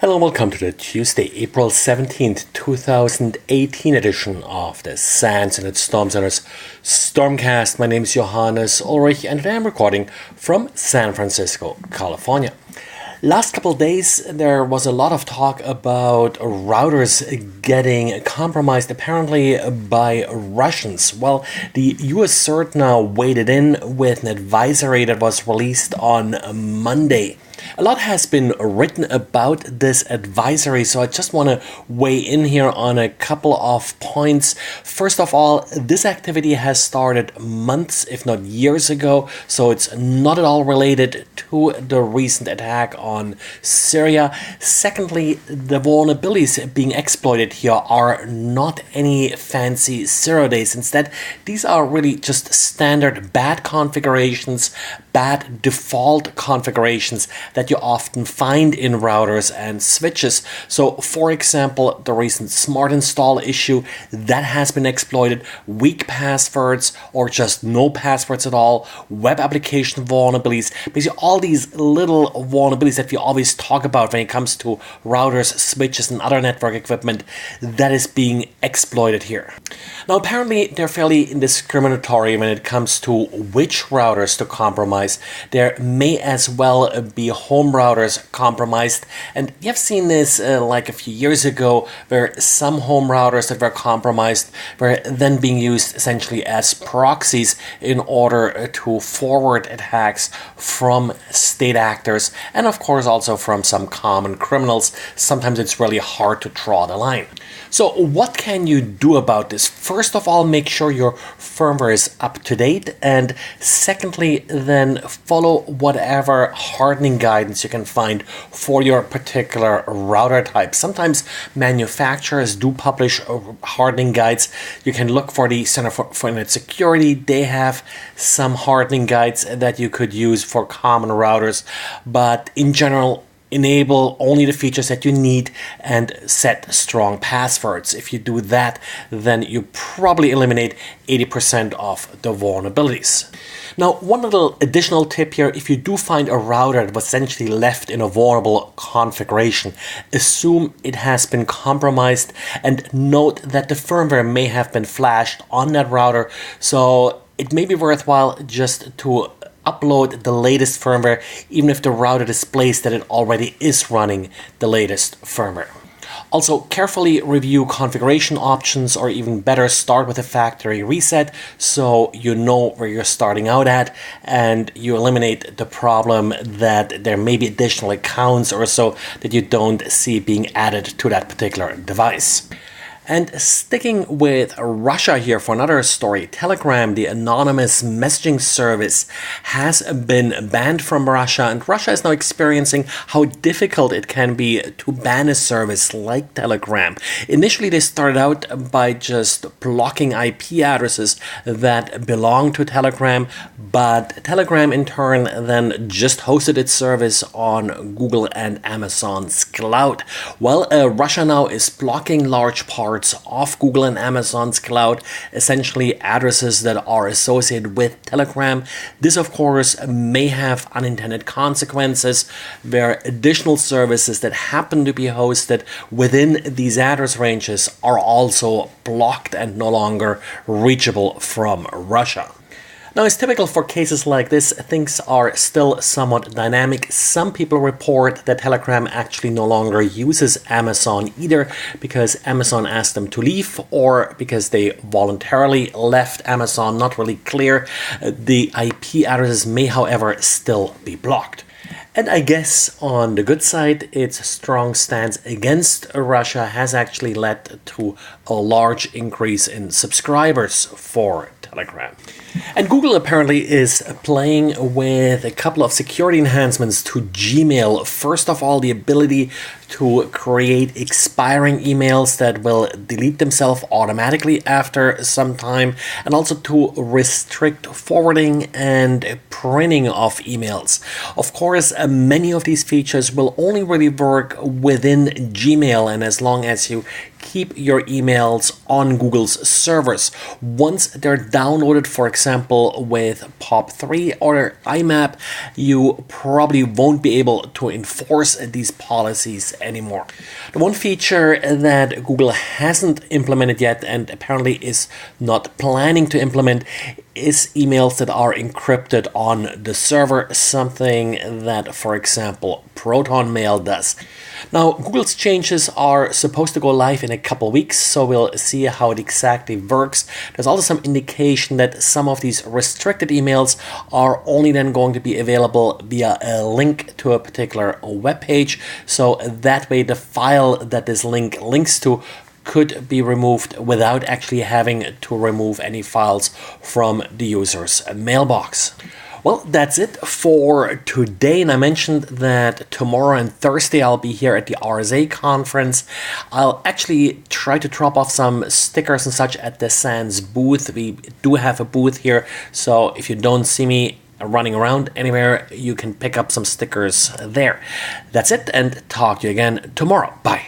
Hello and welcome to the Tuesday, April 17th, 2018 edition of the SANS and its Storm Center's Stormcast. My name is Johannes Ulrich and today I'm recording from San Francisco, California. Last couple of days, there was a lot of talk about routers getting compromised, apparently by Russians. Well, the US CERT now waded in with an advisory that was released on Monday. A lot has been written about this advisory, so I just want to weigh in here on a couple of points. First of all, this activity has started months, if not years ago, so it's not at all related to the recent attack on Syria. Secondly, the vulnerabilities being exploited here are not any fancy 0 days. Instead, these are really just standard bad configurations, bad default configurations that you often find in routers and switches. So, for example, the recent Smart Install issue that has been exploited, weak passwords or just no passwords at all, web application vulnerabilities, basically all these little vulnerabilities that we always talk about when it comes to routers, switches, and other network equipment that is being exploited here. Now, apparently, they're fairly indiscriminatory when it comes to which routers to compromise. There may as well be home routers compromised, and you've seen this like a few years ago where some home routers that were compromised were then being used essentially as proxies in order to forward attacks from state actors and of course also from some common criminals. Sometimes it's really hard to draw the line. So what can you do about this? First of all, make sure your firmware is up to date, and secondly, then follow whatever hardening guidance you can find for your particular router type. Sometimes manufacturers do publish hardening guides. You can look for the Center for Internet Security. They have some hardening guides that you could use for common routers, but in general, enable only the features that you need and set strong passwords. If you do that, then you probably eliminate 80% of the vulnerabilities. Now, one little additional tip here: if you do find a router that was essentially left in a vulnerable configuration, assume it has been compromised and note that the firmware may have been flashed on that router, so it may be worthwhile just to upload the latest firmware, even if the router displays that it already is running the latest firmware. Also, carefully review configuration options, or even better, start with a factory reset so you know where you're starting out at and you eliminate the problem that there may be additional accounts or so that you don't see being added to that particular device. And sticking with Russia here for another story, Telegram, the anonymous messaging service, has been banned from Russia, and Russia is now experiencing how difficult it can be to ban a service like Telegram. Initially, they started out by just blocking IP addresses that belong to Telegram, but Telegram in turn then just hosted its service on Google and Amazon's cloud. Well, Russia now is blocking large parts of Google and Amazon's cloud, essentially addresses that are associated with Telegram. This, of course, may have unintended consequences where additional services that happen to be hosted within these address ranges are also blocked and no longer reachable from Russia. Now, as typical for cases like this, things are still somewhat dynamic. Some people report that Telegram actually no longer uses Amazon, either because Amazon asked them to leave or because they voluntarily left Amazon. Not really clear. The IP addresses may, however, still be blocked. And I guess on the good side, its strong stance against Russia has actually led to a large increase in subscribers for Telegram. And Google apparently is playing with a couple of security enhancements to Gmail. First of all, the ability to create expiring emails that will delete themselves automatically after some time, and also to restrict forwarding and printing of emails. Of course, many of these features will only really work within Gmail, and as long as you keep your emails on Google's servers. Once they're downloaded, for example, with POP3 or IMAP, you probably won't be able to enforce these policies anymore. The one feature that Google hasn't implemented yet, and apparently is not planning to implement, is emails that are encrypted on the server, something that, for example, ProtonMail does. Now, Google's changes are supposed to go live in a couple weeks, so we'll see how it exactly works. There's also some indication that some of these restricted emails are only then going to be available via a link to a particular web page, so that way the file that this link links to could be removed without actually having to remove any files from the user's mailbox. Well, that's it for today, and I mentioned that tomorrow and Thursday I'll be here at the RSA conference. I'll actually try to drop off some stickers and such at the SANS booth. We do have a booth here, so if you don't see me running around anywhere, you can pick up some stickers there. That's it, and talk to you again tomorrow. Bye.